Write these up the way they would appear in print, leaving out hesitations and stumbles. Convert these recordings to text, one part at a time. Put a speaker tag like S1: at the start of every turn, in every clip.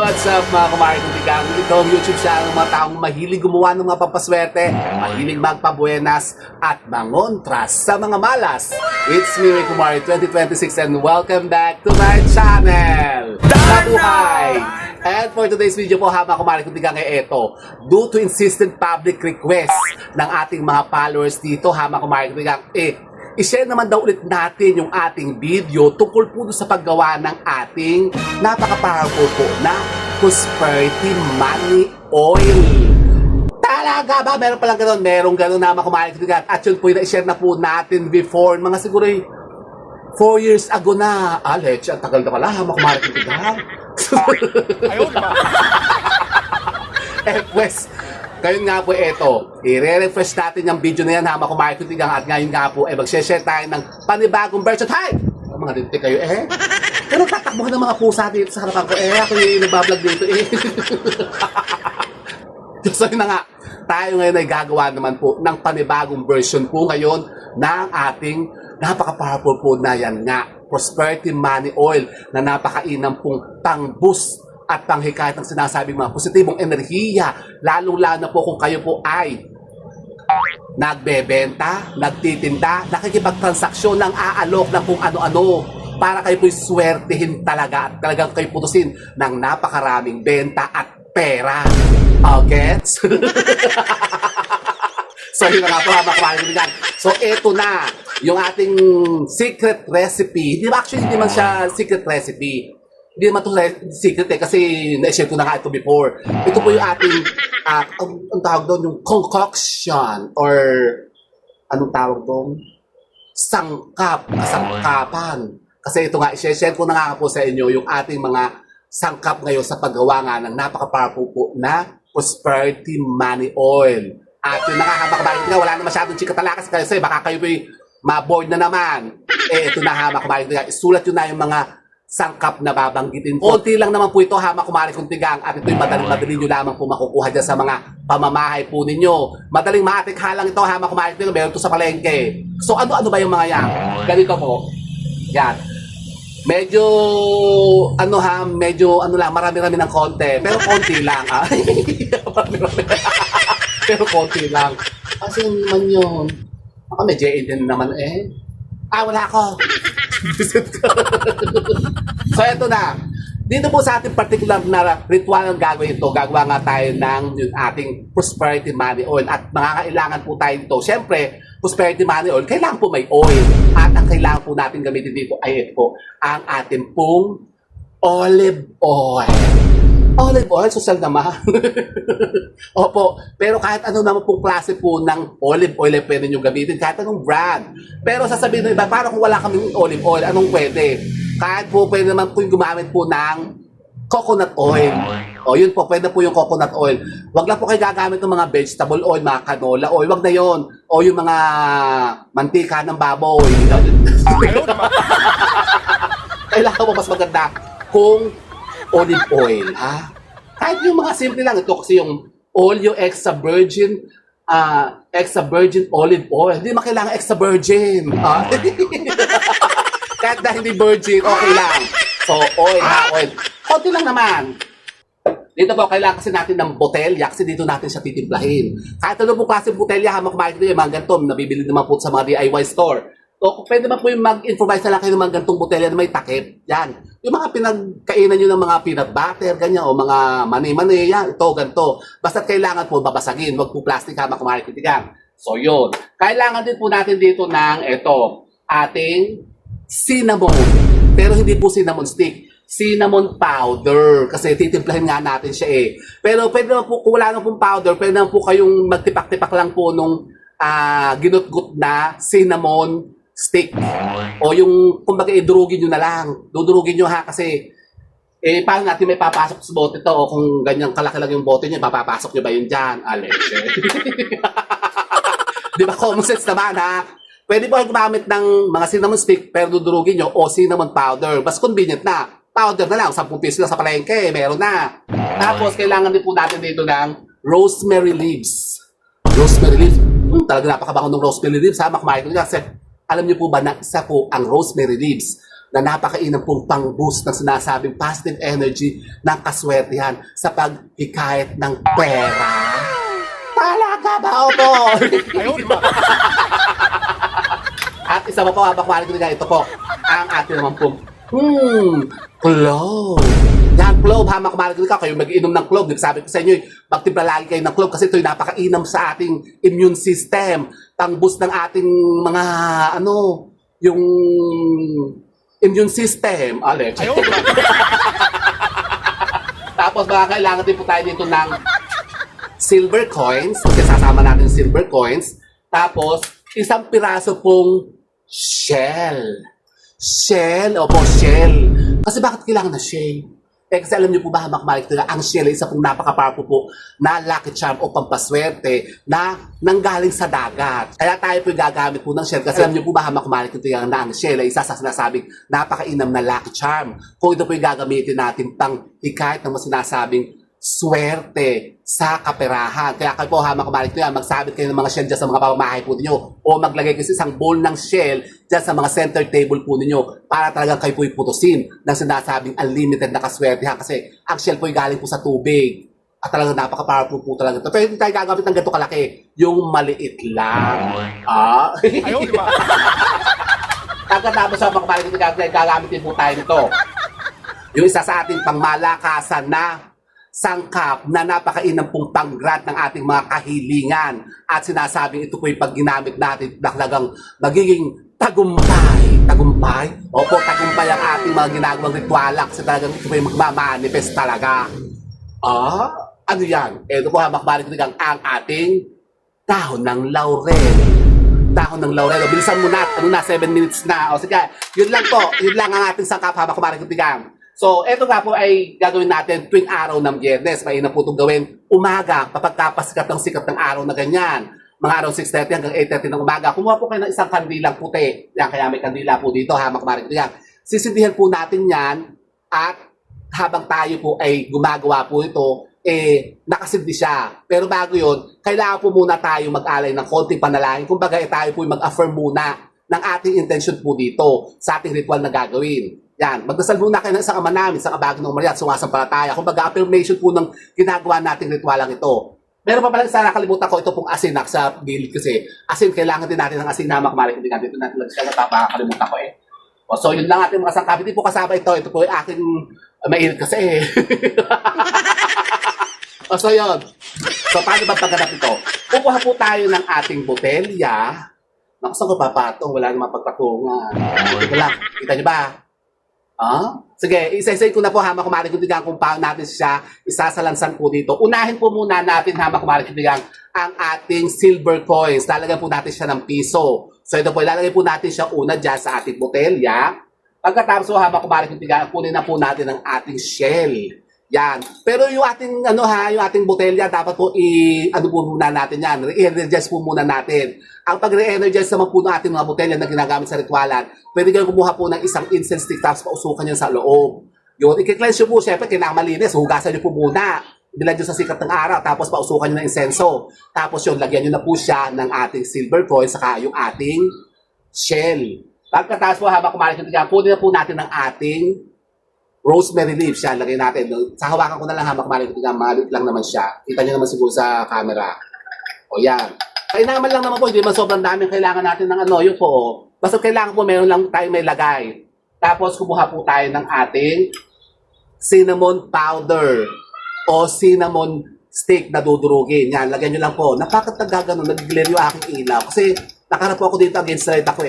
S1: What's up mga kumari kong tigang? Ito ang YouTube channel ng mga taong mahilig gumawa ng mga pampaswerte, mahilig magpabuenas, at mangontras sa mga malas. It's me, Ray Kumari 2026, and welcome back to my channel! Mabuhay! And for today's video po, mga kumari kong tigang, ito, due to insistent public request ng ating mga followers dito, mga kumari kong tigang, i-share naman daw ulit natin yung ating video tungkol po sa paggawa ng ating napaka-powerful po na prosperity money oil. Talaga ba? Meron palang gano'n. Merong gano'n na makumalit. At yun po yung na-share na po natin before. Mga siguro 4 years ago na. Alex, ang tagal na pala. Makumalit.
S2: Ayun ba?
S1: Pues, ngayon nga po ito, i-refresh natin yung video na yan, hama kumain kutigang, at ngayon nga po, mag-share tayo ng panibagong version. Hi! Mga dinti kayo, pero tatakbuhan ng mga pusa dito sa harapan ko, ako yung nagbablog dito, So yun na nga, tayo ngayon ay gagawa naman po ng panibagong version po ngayon ng ating napaka-powerful po na yan nga, prosperity money oil na napakainam pong pang-boost at panghikayat ng sinasabing mga positibong enerhiya, lalong-lalo na po kung kayo po ay nagbebenta, nagtitinda, nakikipagtransaksyon ng aalok ng kung ano-ano para kayo po'y swertihin talaga at talagang kayo putusin ng napakaraming benta at pera. Gets? So yun na nga po, mga. So eto na yung ating secret recipe. Actually, hindi man siya secret recipe. Hindi naman ito secret kasi na-share ko na nga ito before. Ito po yung ating, ang tawag doon, yung concoction or anong tawag doon? Sangkapan. Kasi ito nga, i-share ko na nga po sa inyo yung ating mga sangkap ngayon sa paggawa nga ng napaka-powerful po na prosperity money oil. At yung nakakabakabayan nga, wala na masyadong chikatalakas kasi baka kayo po'y ma-board na naman. Ito na habakabayan nga, isulat yun na yung mga sangkap na babanggitin ko. Konti lang naman po ito, hama kumari kong tigang, at ito'y madaling nyo lamang po makukuha dyan sa mga pamamahay po ninyo. Madaling maatikha lang ito, hama kumari kong tigang, meron ito sa palengke. So ano ba yung mga yan? Ganito po. Yan. Medyo, marami-rami ng konti. Pero konti lang, Pero konti lang. Kasi naman yun. Ako may J.A. din naman wala ako. So eto na. Dito po sa ating particular na ritual ng gagawin ito, gagawa nga tayo ng yung ating prosperity money oil. At makakailangan po tayo dito. Siyempre, prosperity money oil, kailangan po may oil. At ang kailangan po natin gamitin dito ay ito, ang ating pong olive oil. Olive oil, social naman. Opo, pero kahit ano naman pong klase po ng olive oil ay pwede nyo gamitin, kahit anong brand. Pero sasabihin nyo iba, parang kung wala kaming olive oil, anong pwede? Kahit po pwede naman po yung gumamit po ng coconut oil. O yun po, pwede po yung coconut oil. Wag lang po kayo gagamit ng mga vegetable oil, mga canola oil, wag na yon. O yung mga mantika ng baboy. Kailangan po mas maganda kung olive oil, ha? Kahit yung mga simple lang, ito kasi yung oleo extra virgin olive oil. Hindi makailangan extra virgin. Kahit na hindi virgin, okay lang. So, oil, oil. Konti lang naman. Dito po, kailangan kasi natin ng botelya kasi dito natin siya titimplahin. Kahit ano po klase botelya, kumain ko yung mga ganito, nabibili naman po sa mga DIY store. So, pwede ba po yung mag-improvise na lang kayo ng mga gantong botelya na may takip? Yan. Yung mga pinagkainan nyo ng mga peanut butter, ganyan, o mga mani-mani, yan, ito, ganito. Basta kailangan po babasagin, wag po plastic ha, makumarikitigang. So, yun. Kailangan din po natin dito ng ito, ating cinnamon. Pero hindi po cinnamon stick. Cinnamon powder. Kasi titimplahin nga natin siya Pero pwede naman po, kung wala na pong powder, pwede naman po kayong magtipak-tipak lang po nung ginutgut na cinnamon stick. O yung, kumbaga, idurugin nyo na lang. Dudurugin nyo ha, kasi, paano natin may papasok sa bote to? O kung ganyan kalaki lang yung bote nyo, papapasok nyo ba yun dyan? Alexe. Di ba, common sense naman ha? Pwede po kayo gumamit ng mga cinnamon stick, pero dudurugin nyo, o cinnamon powder. Mas convenient na. Powder na lang, 10 piso lang sa palengke, meron na. Tapos, kailangan din po natin dito ng rosemary leaves. Rosemary leaves. Talaga napakabango ng rosemary leaves ha, makumain ko kasi alam niyo po ba na isa po ang rosemary leaves na napakainam pong pang-boost ng sinasabing positive energy ng kaswertihan sa paghikayat ng pera. Talaga ba, opo? At isa pa po, habang ito po, ang ating naman pong, clove. Yan, clove, hamak kumarin ka, kayo mag-inom ng clove. Sabi ko sa inyo, magtimpla lagi kayo ng clove kasi ito'y napakainam sa ating immune system. Pang-boost ng ating mga, yung immune system. Alex. Tapos baka kailangan din po tayo dito ng silver coins. Kasi sasama natin silver coins. Tapos, isang piraso pong shell. Shell, opo, shell. Kasi bakit kailangan na shell? Kasi alam niyo po ba, hamak-malik nila, ang shell ay isa pong napaka-powerful po na lucky charm o pampaswerte na nanggaling sa dagat. Kaya tayo po gagamit po ng shell kasi alam niyo po ba, hamak-malik nila na ang shell ay isa sa sinasabing napakainam na lucky charm. Kung ito po yung gagamitin natin pang hikayat ng sinasabing swerte sa kaperahan. Kaya kayo po, hamak-malik nyo yan, magsabit kayo ng mga shell dyan sa mga pamamahay po ninyo o maglagay kayo isang bowl ng shell dyan sa mga center table po ninyo para talagang kayo po iputusin ng sinasabing unlimited na kaswertehan kasi ang shell po ay galing po sa tubig at talagang napaka-powerful po talaga ito. Pero hindi tayo gagamit ng ganito kalaki, yung maliit lang. Ayaw, diba? Pagkatapos sa hamak-malik nyo, gagamitin po tayo nito. Yung isa sa ating pangmalakasan na sangkap na napakainam pong pang-grant ng ating mga kahilingan at sinasabing ito po yung pag ginamit natin talagang magiging tagumpay. Tagumpay? Opo, tagumpay ang ating mga ginagawang rituala kasi talagang ito po yung magmamanifest talaga. Ano yan? Ito po hamak-malik ang ating dahon ng laurel. Dahon ng laurel. O, bilisan mo na. 7 minutes na. O sige, yun lang po. Yun lang ang ating sangkap hamak-malik. So, ito nga po ay gagawin natin tuwing araw ng Biyernes. Mainam po itong gawin umaga, kapag ng sikat ng araw na ganyan. Mga araw 6:30 hanggang 8:30 ng umaga. Kumuha po kayo ng isang kandilang puti. Yan, kaya may kandila po dito, hamak-malik yan. Sisindihan po natin yan at habang tayo po ay gumagawa po ito, nakasindi siya. Pero bago yun, kailangan po muna tayo mag-alay ng konting panalangin. Kumbaga, tayo po mag-affirm muna ng ating intention po dito sa ating ritual na gagawin. Yan, magdasal muna kayo ng isang ama namin, isang abagin ng Maria at sumasampalataya. Kumbaga, affirmation po ng ginagawa nating ritualang ito. Meron pa pala isa nakalimutan ko, ito pong asinak sa gilid kasi asin, kailangan din natin ng asin na hamak-malik. Hindi natin natin lang siya, napakalimutan ko so, yun lang ating mga sangkap. Hindi po kasama ito. Ito po yung aking mainit kasi so, yun. So, paano ba pagganap ito? Kukuha po tayo ng ating botelya. Saan ko papatong? Wala namang pagpatungan. Ito lang. Kita niyo ba? Sige, isa-isay ko na po hamak-malik kung paano natin siya isasalansan po dito. Unahin po muna natin hamak-malik ang ating silver coins. Lalagyan po natin siya ng piso. So ito po, ilalagay po natin siya una dyan sa ating botelya. Pagkatapos po hamak-malik kunin na po natin ang ating shell. Yan. Pero yung ating yung ating botelya dapat po po muna natin yan. Re-energize po muna natin. Ang pag-re-energize naman po ng ating mga botelya na ginagamit sa ritualan, pwede kayo kumuha po ng isang incense stick tapos pausukan yan sa loob. Yun, i-cleanse nyo po, syempre kailangan malinis, hugasan nyo po muna. Bilad nyo sa sikat ng araw, tapos pausukan nyo ng insenso. Tapos yun, lagyan nyo na po siya ng ating silver coin saka yung ating shell. Pagkatapos po habang kumalik nyo, kunin na po natin ang ating rosemary leaves. Yan, lagay natin. Sa hawakan ko na lang hamak-malik malit lang naman siya. Kita nyo naman siguro sa camera. O yan. Kailangan lang naman po, hindi man sobrang daming kailangan natin ng yun po. Basta kailangan po meron lang tayo may lagay. Tapos kumuha po tayo ng ating cinnamon powder o cinnamon stick na dudurugin. Yan, lagyan nyo lang po. Napakatagagano, nag-glare yung aking ilaw. Kasi nakarap po ako dito against light ako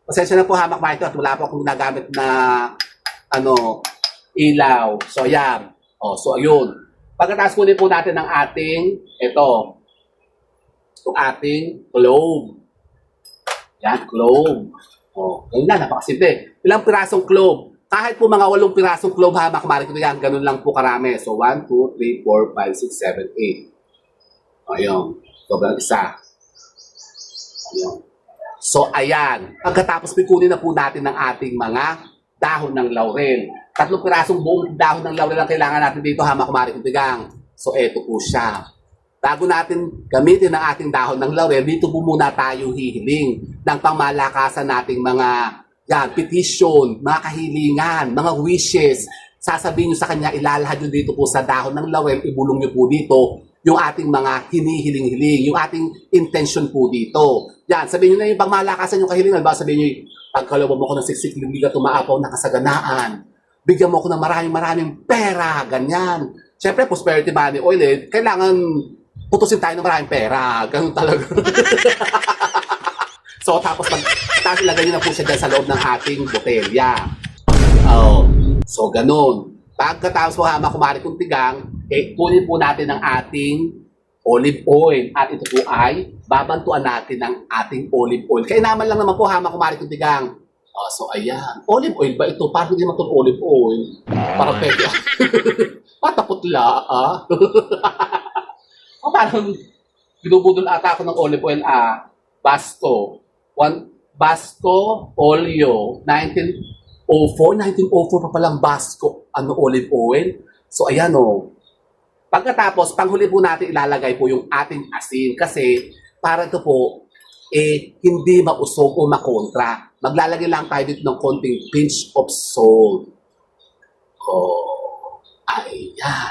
S1: Pasensya na po hamak-malik at wala po akong ginagamit na ilaw. So, yan. So, ayun. Pagkatapos kunin po natin ang ating, itong ating clove. Yan, clove. Ganun lang, napakasimple. Ilang pirasong clove? Kahit po mga 8 pirasong clove hamak-malik yan, ganun lang po karami. So, 1, 2, 3, 4, 5, 6, 7, 8. Ayun. Sobrang isa. Ayun. So, ayan. Pagkatapos pikunin na po natin ng ating mga dahon ng laurel. 3 pirasong buong dahon ng laurel ang kailangan natin dito hamak-malik. So, eto po siya. Bago natin gamitin ang ating dahon ng laurel, dito po muna tayo hihiling ng pangmalakasan nating mga Yan, petition, mga kahilingan, mga wishes. Sasabihin nyo sa kanya, ilalahad nyo dito po sa dahon ng laurel, ibulong nyo po dito yung ating mga hinihiling-hiling, yung ating intention po dito. Yan, sabihin nyo na yung pangmalakasan yung kahilingan. Ba sabihin nyo, pagkalawa mo ko ng siksik, hindi ka tumaapaw na kasaganaan. Bigyan mo ko ng maraming pera, ganyan. Siyempre, prosperity money oil, kailangan putusin tayo ng maraming pera. Ganun talaga. So, tapos ilagay nyo na po siya dyan sa loob ng ating botelya. Oh, so, ganun. Pagkatapos po kumari kong tigang, kunin po natin ang ating olive oil. At ito po ay babantuan natin ng ating olive oil. Kainaman lang naman po kumari kong tigang. Oh, so, ayan. Olive oil ba ito? Parang hindi naman itong olive oil. Parang peke. Pataputla, O parang binubudol ata ako ng olive oil, Basco Olio, 1904 pa palang Basco, olive oil. So, ayan Pagkatapos, panghuli po natin ilalagay po yung ating asin kasi para ito po, hindi mausog o makontra. Maglalagay lang tayo dito ng konting pinch of salt. Ayan.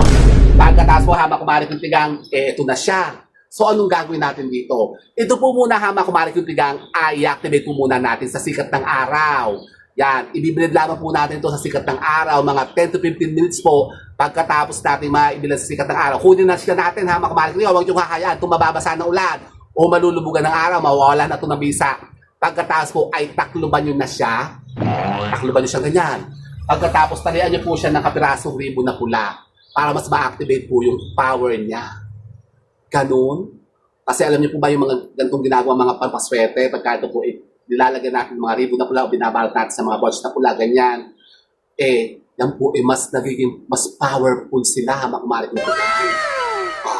S1: Pagkatapos po, kumari kong tigang, ito na siya. So, anong gagawin natin dito? Ito po muna, kumari kong tigang, i-activate po muna natin sa sikat ng araw. Yan, ibibilad lamang po natin ito sa sikat ng araw, mga 10 to 15 minutes po. Pagkatapos natin maibilad sa sikat ng araw, kunin na siya natin, kumari kong tigang, huwag niyong hahayaan, kung mababasa ng ulan o malulubugan ng araw, mawawala na ito ng bisa. Pagkatapos po ay takluban nyo na siya. Takluban nyo siya ganyan. Pagkatapos talian nyo po siya ng kapirasong ribbon na pula para mas ma-activate po yung power niya. Ganun. Kasi alam niyo po ba yung mga ganitong ginagawa mga pampaswerte, pagka ito po nilalagyan natin mga ribbon na pula o binabalot natin sa mga bunch na pula, ganyan. Yan po mas nagiging mas powerful sila kumari kong tigang.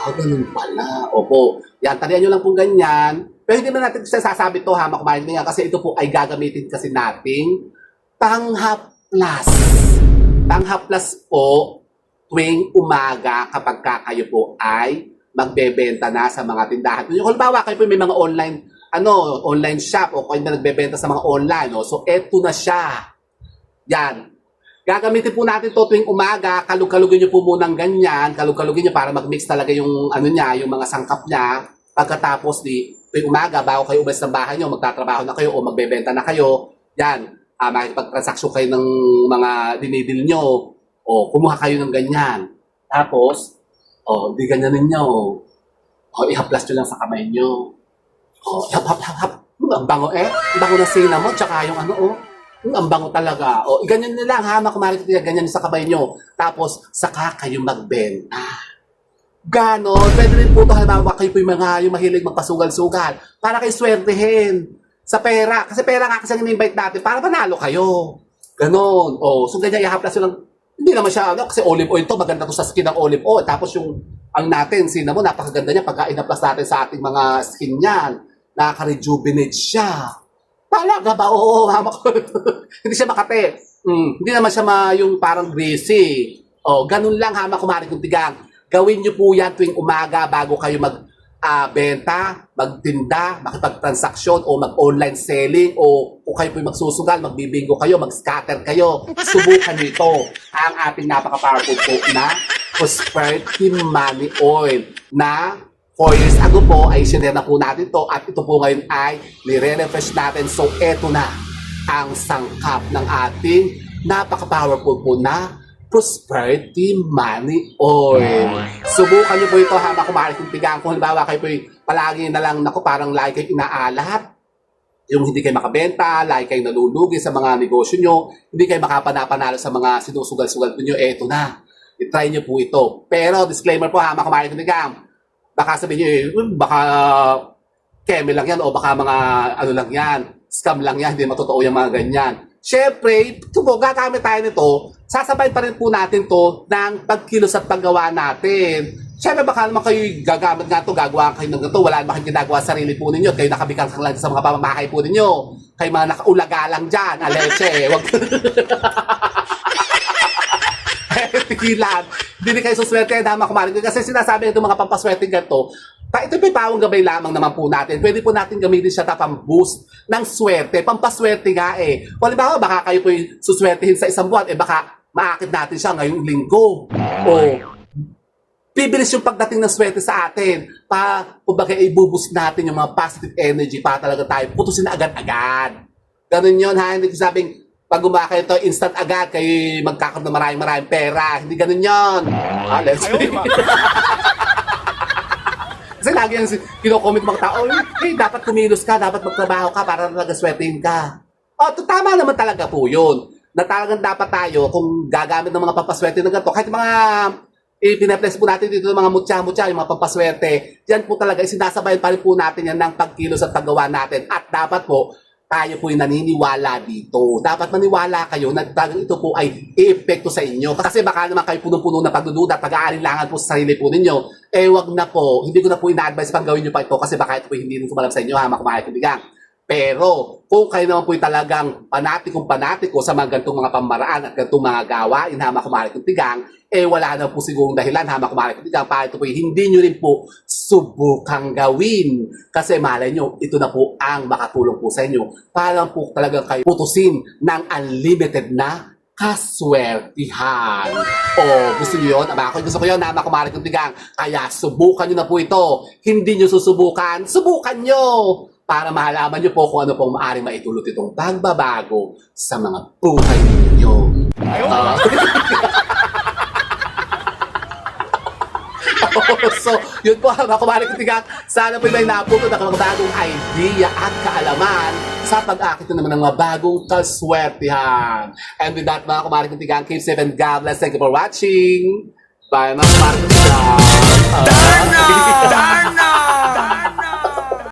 S1: Ganun pala. Opo. Yan, talian nyo lang po ganyan. Pero hindi man natin sasabi ito kumari kong tigang kasi ito po ay gagamitin kasi nating panghaplas. Panghaplas po tuwing umaga kapag kayo po ay magbebenta na sa mga tindahan. Kung halimbawa kayo po may mga online shop o kayo na nagbebenta sa mga online. So, eto na siya. Yan. Gagamitin po natin to tuwing umaga. Kalug-kalugin nyo po munang ganyan. Kalug-kalugin nyo para mag-mix talaga yung yung mga sangkap niya. Pagkatapos tuwing umaga, bago kayo umalis ng bahay nyo, magtatrabaho na kayo o magbebenta na kayo. Yan. Makikipag-transaksyon kayo ng mga dinidil nyo. O, kumuha kayo ng ganyan. Tapos, di ganyanin nyo. Ihaplas nyo lang sa kamay nyo. Hap. Ang bango Ang bango na cinnamon, tsaka yung ang bango talaga. Ganyan nyo lang kumari ganyan sa kamay nyo. Tapos, saka kayo magbenta. Ganon. Pwede rin po ito, halimbawa kayo po yung mahilig magpasugal-sugal. Para kayo swertehin sa pera. Kasi pera nga kasi ang in-invite natin para manalo kayo. Ganon. So ganyan, ihaplas nyo lang. Hindi naman siya, kasi olive oil to, maganda to sa skin ng olive oil. Tapos yung, natin, cinnamon, napakaganda niya pagka in-apply natin sa ating mga skin niyan. Nakaka-rejuvenate siya. Talaga ba? Oo, mama ko. Hindi siya makate. Hindi naman siya yung parang greasy. Ganun lang, kumari kong tigang. Gawin niyo po yan tuwing umaga bago kayo benta, magtinda, makipagtransaksyon o mag-online selling o kung kayo po magsusugal, magbibingo kayo, mag-scatter kayo. Subukan nyo ito. Ang ating napaka-powerful po na Prosperity Money Oil na 4 years ago po ay sinare na po natin ito at ito po ngayon ay nire-refresh natin. So, eto na ang sangkap ng ating napaka-powerful po na Prosperity Money Oil. Subukan niyo po ito kumari kong tigang. Kung halimbawa kayo po palagi na lang, parang lagi kayo inaalat. Yung hindi kayo makabenta, lagi kayo nalulugi sa mga negosyo nyo, hindi kayo makapanalo sa mga sinusugal-sugal nyo, eto na. I-try niyo po ito. Pero disclaimer po kumari kong tigang. Baka sabihin nyo, baka keme lang yan o baka mga lang yan, scam lang yan, hindi matotoo yung mga ganyan. Siyempre, ito po, gagamit tayo nito, sasabay pa rin po natin to ng pagkilos at paggawa natin. Siyempre, baka naman kayo gagamit nga ito, gagawa kayo ng ito, wala naman kayong ginagawa sa sarili po ninyo, kayo nakabikang lang sa mga pamamahay po ninyo, kayo mga nakaulaga lang dyan, aleche, wag tigilan. Hindi kayo suswerte, kumari. Kasi sinasabi nito mga pampaswerte ganito, Ito pa pawang gabay lamang naman po natin. Pwede po natin gamitin siya pang-boost ng swerte. Pampaswerte nga eh. Kung halimbawa, baka kayo po yung suswertehin sa isang buwan, baka maakit natin siya ngayong linggo. O bibilis yung pagdating ng swerte sa atin. Kumbaga, i-boost natin yung mga positive energy para talaga tayo putusin na agad-agad. Ganun yun ha. Hindi ko sabing, pag gumakay ito, instant agad, kayo magkakaroon ng maraming pera. Hindi ganun yun. Let's see. Kasi lagi yung kino-comment mga tao, hey, dapat kumilos ka, dapat magtrabaho ka para talaga swertein ka. Tama naman talaga po yun. Na talagang dapat tayo, kung gagamit ng mga pampaswerte ng ganito, kahit mga ipinaples po natin dito ng mga mutya-mutya, yung mga pampaswerte, yan po talaga, sinasabayan pa rin po natin yan ng pagkilos at paggawa natin. At dapat po, tayo po yung naniniwala dito. Dapat maniwala kayo na talagang ito po ay i-epekto sa inyo. Kasi baka naman kayo punong-puno na pagdududa at pag-aalinlangan po sa sarili po ninyo. Wag na po. Hindi ko na po ina-advise pang gawin nyo pa ito kasi baka ito po hindi rin kumalap sa inyo, ha, makumahay kumigang. Pero, kung kayo naman po yung talagang panatiko sa mga gantong mga pamaraan at gantong mga gawain, ha, makumahay tigang, wala na po sigurong dahilan, ha, makumahay tigang, para ito po hindi nyo rin po subukang gawin. Kasi malay nyo, ito na po ang makatulong po sa inyo para po talagang kayo putusin ng unlimited na kaswertihan. Gusto nyo yun? Gusto ko yun na makumarik ng tigang. Kaya subukan nyo na po ito. Hindi nyo susubukan, subukan nyo! Para mahalaman nyo po kung ano pong maaaring maitulot itong pagbabago sa mga buhay ninyo. So, yun po mga kumarik ng tigang. Sana po may napulot na bagong idea at kaalaman sa pag-akit naman ng mga bagong kaswertihan. And with that, mga kumarik ng tigang, keep safe and God bless. Thank you for watching. Bye mga kumarik ng tigang.
S2: Darna! Darna!